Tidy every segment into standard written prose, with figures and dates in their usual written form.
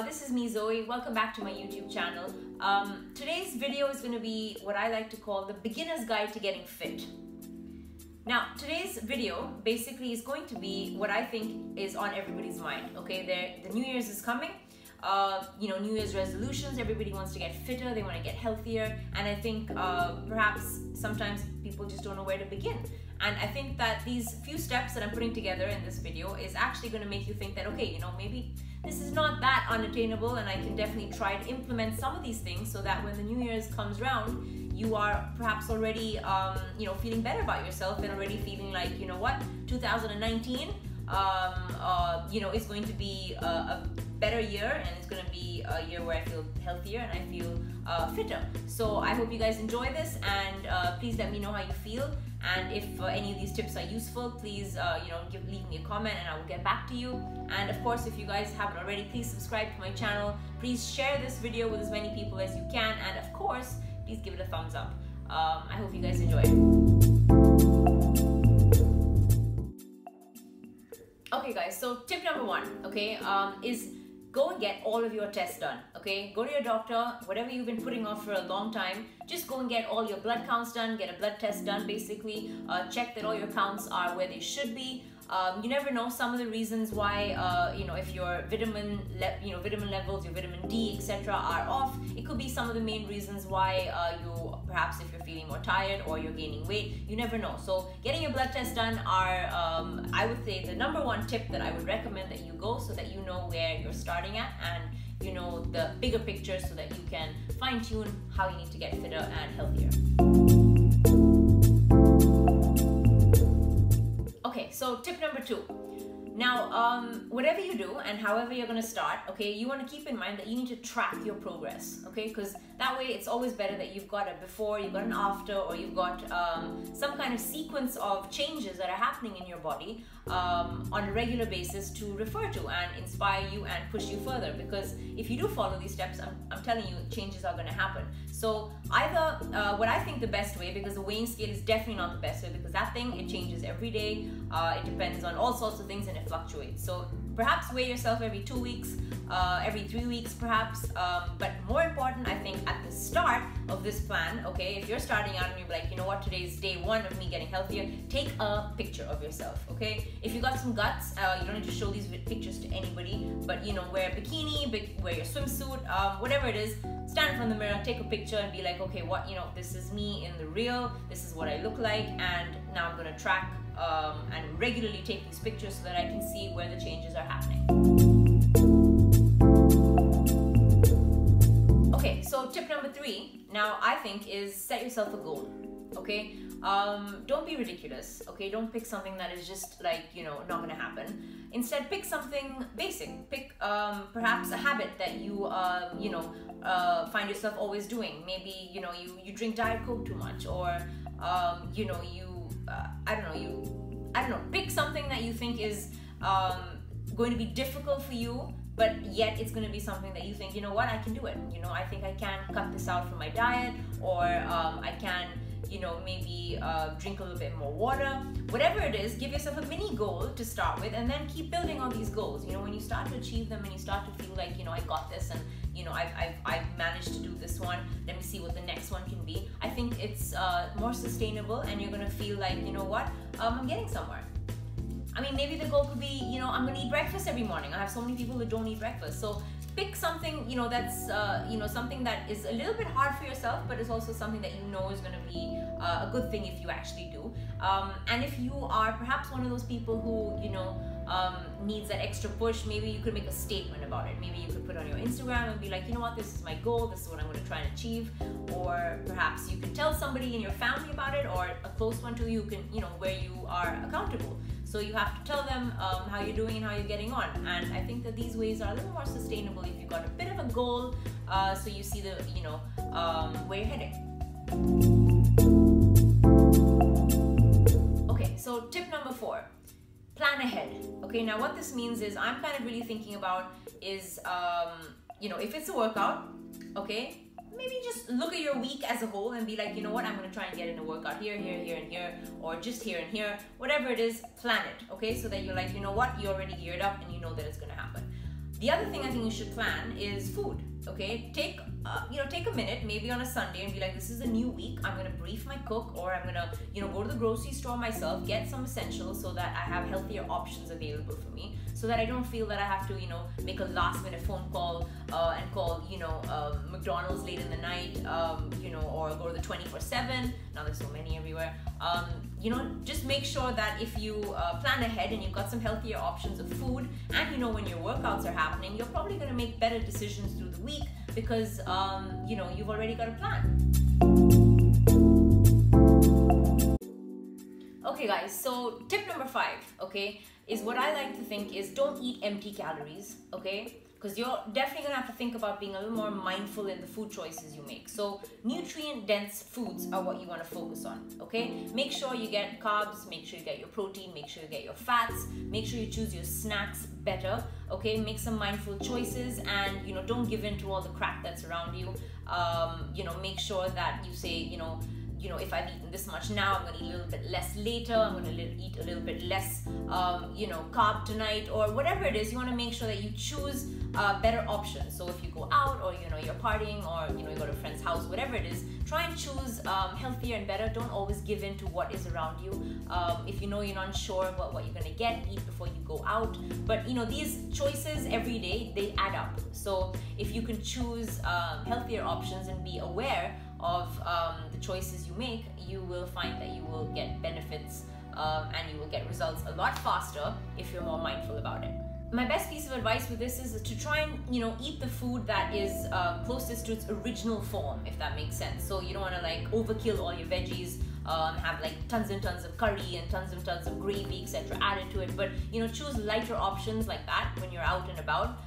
this is me, Zoe. Welcome back to my YouTube channel. Today's video is going to be what I like to call the beginner's guide to getting fit. Now, today's video basically is going to be what I think is on everybody's mind. Okay, the New Year's is coming. New Year's resolutions, everybody wants to get fitter, they want to get healthier, and I think perhaps sometimes people just don't know where to begin. And I think that these few steps that I'm putting together in this video is actually going to make you think that, okay, maybe this is not that unattainable, and I can definitely try to implement some of these things so that when the New Year's comes around, you are perhaps already, feeling better about yourself and already feeling like, 2019, is going to be a better year, and it's going to be a year where I feel healthier and I feel fitter. So I hope you guys enjoy this, and please let me know how you feel. And if any of these tips are useful, please leave me a comment and I will get back to you. And of course, if you guys haven't already, please subscribe to my channel. Please share this video with as many people as you can, and of course, please give it a thumbs up. I hope you guys enjoy. Okay guys, so tip number one, is go and get all of your tests done, okay? Go to your doctor, whatever you've been putting off for a long time, just go and get all your blood counts done, get a blood test done basically, check that all your counts are where they should be. You never know, some of the reasons why, if your vitamin levels, your vitamin D, etc. are off, it could be some of the main reasons why perhaps if you're feeling more tired or you're gaining weight, you never know. So getting your blood tests done are, I would say, the number one tip that I would recommend that you go, so that you know where you're starting at and you know the bigger picture, so that you can fine tune how you need to get fitter and healthier. Okay, so tip number two. Now, whatever you do and however you're going to start, okay, you want to keep in mind that you need to track your progress, okay, because that way it's always better that you've got a before, you've got an after, or you've got some kind of sequence of changes that are happening in your body on a regular basis to refer to and inspire you and push you further. Because if you do follow these steps, I'm telling you, changes are going to happen. So either what I think the best way, because the weighing scale is definitely not the best way, because that thing, it changes every day, it depends on all sorts of things, and it fluctuates. So perhaps weigh yourself every 2 weeks, every 3 weeks perhaps, but more important, I think, at the start of this plan, okay, if you're starting out and you're like, you know what, today's day one of me getting healthier, take a picture of yourself, okay? If you got some guts, you don't need to show these pictures to anybody, but wear a bikini, wear your swimsuit, whatever it is, stand in front of the mirror, take a picture and be like, okay, this is me in the real, this is what I look like, and now I'm gonna track and regularly take these pictures so that I can see where the changes are happening. Okay, so tip number three, now I think, is set yourself a goal, okay? Don't be ridiculous, okay? Don't pick something that is just like, not gonna happen. Instead, pick something basic. Pick perhaps a habit that you, find yourself always doing. Maybe, you drink Diet Coke too much, or, pick something that you think is going to be difficult for you, but yet it's going to be something that you think, I can do it. I think I can cut this out from my diet, or I can, maybe drink a little bit more water. Whatever it is, give yourself a mini goal to start with, and then keep building on these goals. When you start to achieve them and you start to feel like, I got this, and I've managed to do this one, let me see what the next one can be. I think it's more sustainable, and you're gonna feel like, I'm getting somewhere. I mean, maybe the goal could be, I'm gonna eat breakfast every morning. I have so many people that don't eat breakfast. So pick something, that's, something that is a little bit hard for yourself, but it's also something that is gonna be a good thing if you actually do. And if you are perhaps one of those people who, needs that extra push, maybe you could make a statement about it. Maybe you could put on your Instagram and be like, this is my goal, this is what I'm going to try and achieve. Or perhaps you can tell somebody in your family about it, or a close one to you, where you are accountable. So you have to tell them how you're doing and how you're getting on. And I think that these ways are a little more sustainable if you've got a bit of a goal, so you see the, where you're heading. Okay, so tip number 4. Plan ahead. Okay, now what this means is, I'm kind of really thinking about is, if it's a workout, okay, maybe just look at your week as a whole and be like, I'm going to try and get in a workout here, here, here, and here, or just here and here, whatever it is, plan it, okay, so that you're like, you're already geared up and you know that it's going to happen. The other thing I think you should plan is food. Okay, take a minute, maybe on a Sunday, and be like, this is a new week. I'm gonna brief my cook, or I'm gonna go to the grocery store myself, get some essentials so that I have healthier options available for me, so that I don't feel that I have to make a last minute phone call and call McDonald's late in the night, or go to the 24/7. Now there's so many everywhere. Just make sure that if you plan ahead and you've got some healthier options of food, and when your workouts are happening, you're probably going to make better decisions through the week because you've already got a plan. Okay guys, so tip number 5, okay, is what I like to think is don't eat empty calories, okay? Because you're definitely going to have to think about being a little more mindful in the food choices you make. So nutrient-dense foods are what you want to focus on, okay? Make sure you get carbs, make sure you get your protein, make sure you get your fats, make sure you choose your snacks better, okay? Make some mindful choices, and, don't give in to all the crap that's around you. Make sure that you say, if I've eaten this much now, I'm going to eat a little bit less later, I'm going to eat a little bit less, carb tonight, or whatever it is. You want to make sure that you choose better options. So if you go out, or, you're partying, or, you go to a friend's house, whatever it is, try and choose healthier and better. Don't always give in to what is around you. If you're not sure what you're going to get, eat before you go out. But, these choices every day, they add up. So if you can choose healthier options and be aware of the choices you make, you will find that you will get benefits and you will get results a lot faster if you're more mindful about it. My best piece of advice with this is to try and eat the food that is closest to its original form, if that makes sense. So you don't want to overkill all your veggies, have tons and tons of curry and tons of gravy, etc. added to it, but choose lighter options like that when you're out and about,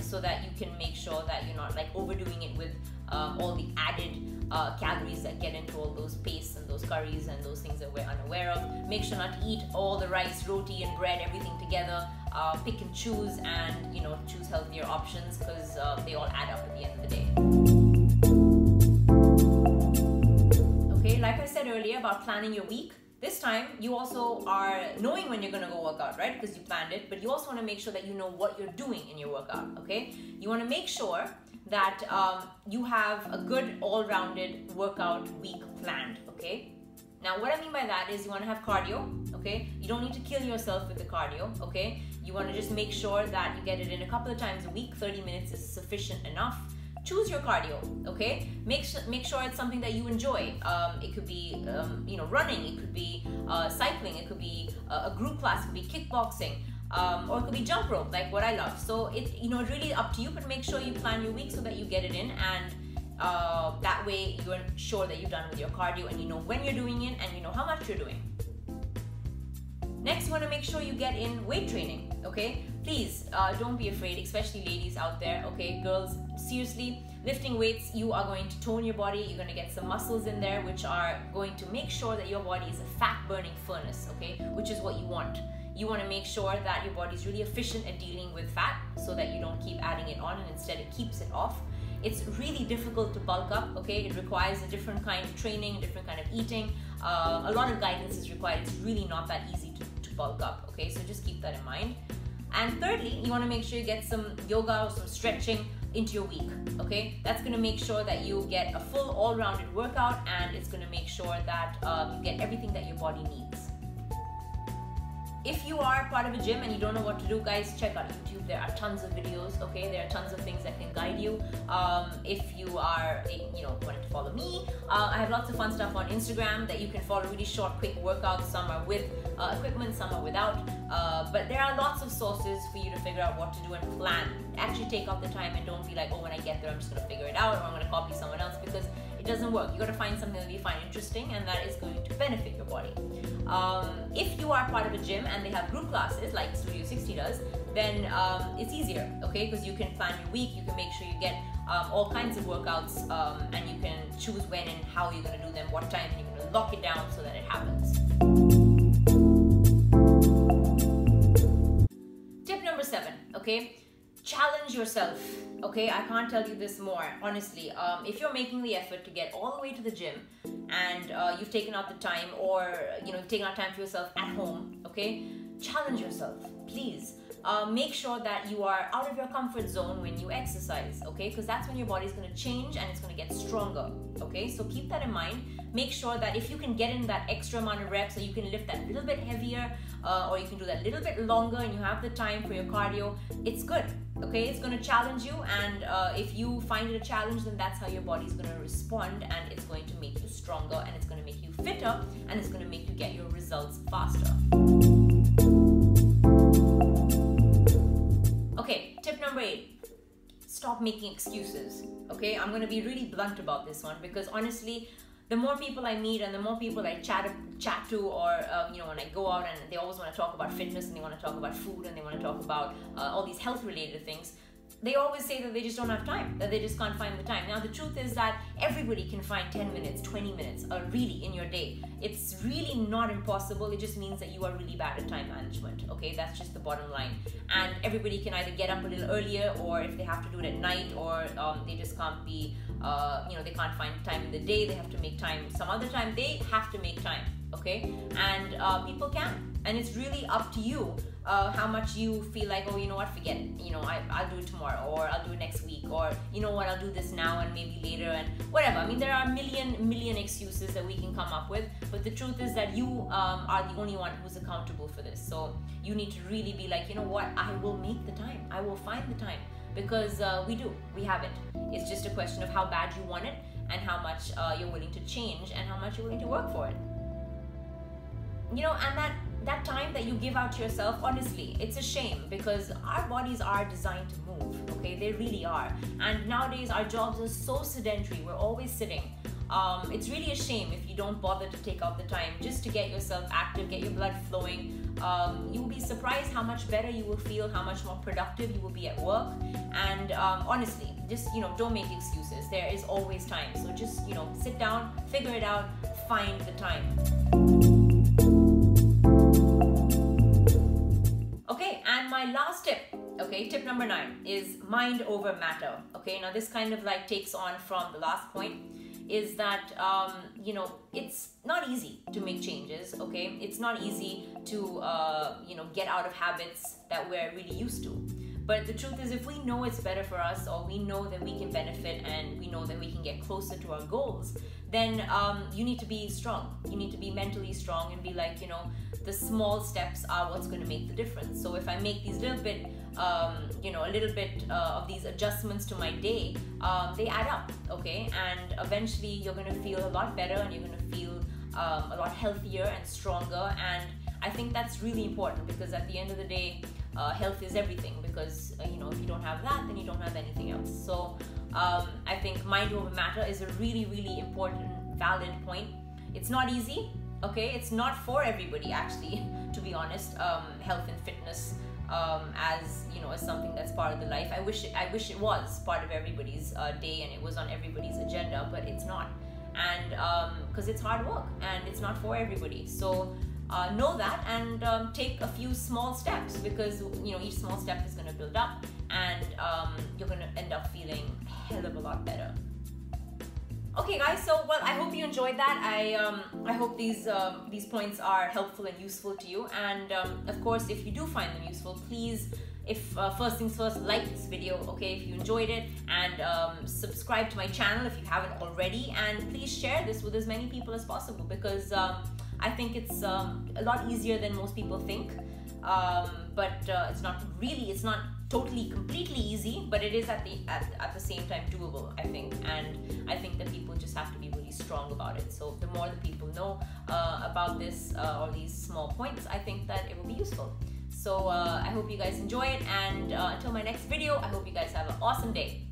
so that you can make sure that you're not overdoing it with all the added calories that get into all those pastes and those curries and those things that we're unaware of. Make sure not to eat all the rice, roti and bread, everything together. Pick and choose, and choose healthier options, because they all add up at the end of the day. Okay, like I said earlier about planning your week, this time you also are knowing when you're going to go work out, right? Because you planned it, but you also want to make sure that you know what you're doing in your workout, okay? You want to make sure that you have a good all-rounded workout week planned, okay? Now, what I mean by that is you want to have cardio, okay? You don't need to kill yourself with the cardio, okay? You want to just make sure that you get it in a couple of times a week. 30 minutes is sufficient enough. Choose your cardio, okay? Make sure it's something that you enjoy. It could be, running. It could be cycling. It could be a group class. It could be kickboxing. Or it could be jump rope, like what I love. So it's really up to you, but make sure you plan your week so that you get it in, and that way you're sure that you're done with your cardio, and you know when you're doing it, and you know how much you're doing. Next, you want to make sure you get in weight training, okay? Please don't be afraid, especially ladies out there, okay? Girls, seriously, lifting weights, you are going to tone your body. You're going to get some muscles in there, which are going to make sure that your body is a fat burning furnace, okay? Which is what you want. You want to make sure that your body is really efficient at dealing with fat, so that you don't keep adding it on, and instead it keeps it off. It's really difficult to bulk up, okay? It requires a different kind of training, a different kind of eating. A lot of guidance is required. It's really not that easy to bulk up, okay? So just keep that in mind. And thirdly, you want to make sure you get some yoga or some stretching into your week, okay? That's going to make sure that you get a full all-rounded workout, and it's going to make sure that you get everything that your body needs. If you are part of a gym and you don't know what to do, guys, check out YouTube. There are tons of videos, okay? There are tons of things that can guide you. If you are, wanting to follow me, I have lots of fun stuff on Instagram that you can follow, really short, quick workouts. Some are with equipment, some are without. But there are lots of sources for you to figure out what to do and plan. Actually take out the time, and don't be like, oh, when I get there, I'm just going to figure it out, or I'm going to copy someone else, because it doesn't work. You got to find something that you find interesting and that is going to benefit your body. If you are part of a gym and they have group classes like Studio 60 does, then it's easier, okay? Because you can plan your week, you can make sure you get all kinds of workouts, and you can choose when and how you're going to do them, what time, and you're going to lock it down so that it happens. Tip number 7, okay? Challenge yourself, okay? I can't tell you this more, honestly. If you're making the effort to get all the way to the gym, and you've taken out the time, or you've taken out time for yourself at home, okay? Challenge yourself, please. make sure that you are out of your comfort zone when you exercise, okay? Because that's when your body's going to change and it's going to get stronger, okay? So keep that in mind. Make sure that if you can get in that extra amount of reps, or you can lift that little bit heavier, or you can do that little bit longer, and you have the time for your cardio, it's good, okay? It's going to challenge you, and if you find it a challenge, then that's how your body's going to respond, and it's going to make you stronger, and it's going to make you fitter, and it's going to make you get your results faster. Okay, tip number 8, stop making excuses, okay? I'm going to be really blunt about this one, because honestly, the more people I meet and the more people I chat to, or when I go out, and they always want to talk about fitness, and they want to talk about food, and they want to talk about all these health related things, they always say that they just don't have time, that they just can't find the time. Now the truth is that everybody can find 10 minutes, 20 minutes, really in your day. It's really not impossible. It just means that you are really bad at time management, okay? That's just the bottom line. And everybody can either get up a little earlier, or if they have to do it at night, or they just can't be, they can't find time in the day, they have to make time some other time. They have to make time, okay? And people can. And it's really up to you how much you feel like, oh, you know what, forget it. I'll do it tomorrow, or I'll do it next week, or you know what, I'll do this now and maybe later, and whatever. I mean, there are a million excuses that we can come up with, but the truth is that you are the only one who's accountable for this. So you need to really be like, you know what, I will make the time. I will find the time, because we have it. It's just a question of how bad you want it, and how much you're willing to change, and how much you're willing to work for it. And that time that you give out to yourself, honestly, it's a shame, because our bodies are designed to move, okay? They really are. And nowadays our jobs are so sedentary, we're always sitting. It's really a shame if you don't bother to take out the time just to get yourself active, get your blood flowing. You will be surprised how much better you will feel, how much more productive you will be at work. And honestly, just don't make excuses. There is always time. So just sit down, figure it out, find the time. Okay, and my last tip, okay, tip number 9 is mind over matter. Okay, now this kind of like takes on from the last point, is that it's not easy to make changes, okay? It's not easy to get out of habits that we're really used to. But the truth is, if we know it's better for us, or we know that we can benefit, and we know that we can get closer to our goals, then you need to be strong. You need to be mentally strong and be like, the small steps are what's going to make the difference. So if I make these little bit, of these adjustments to my day, they add up, okay? And eventually you're going to feel a lot better, and you're going to feel a lot healthier and stronger. And I think that's really important, because at the end of the day, health is everything, because if you don't have that, then you don't have anything else. So I think mind over matter is a really, really important, valid point. It's not easy, okay? It's not for everybody, actually, to be honest. Health and fitness as something that's part of the life. I wish it was part of everybody's day, and it was on everybody's agenda, but it's not. And because it's hard work, and it's not for everybody. So know that, and take a few small steps, because each small step is going to build up, and you're going to end up feeling a hell of a lot better. Okay guys, so I hope you enjoyed that. I hope these points are helpful and useful to you, and of course, if you do find them useful, please, first things first, like this video, okay, if you enjoyed it, and subscribe to my channel if you haven't already, and please share this with as many people as possible, because I think it's a lot easier than most people think, but it's not totally completely easy, but it is at the same time doable, I think. And I think that people just have to be really strong about it. So the more the people know about this, all these small points, I think that it will be useful. So I hope you guys enjoy it, and until my next video, I hope you guys have an awesome day.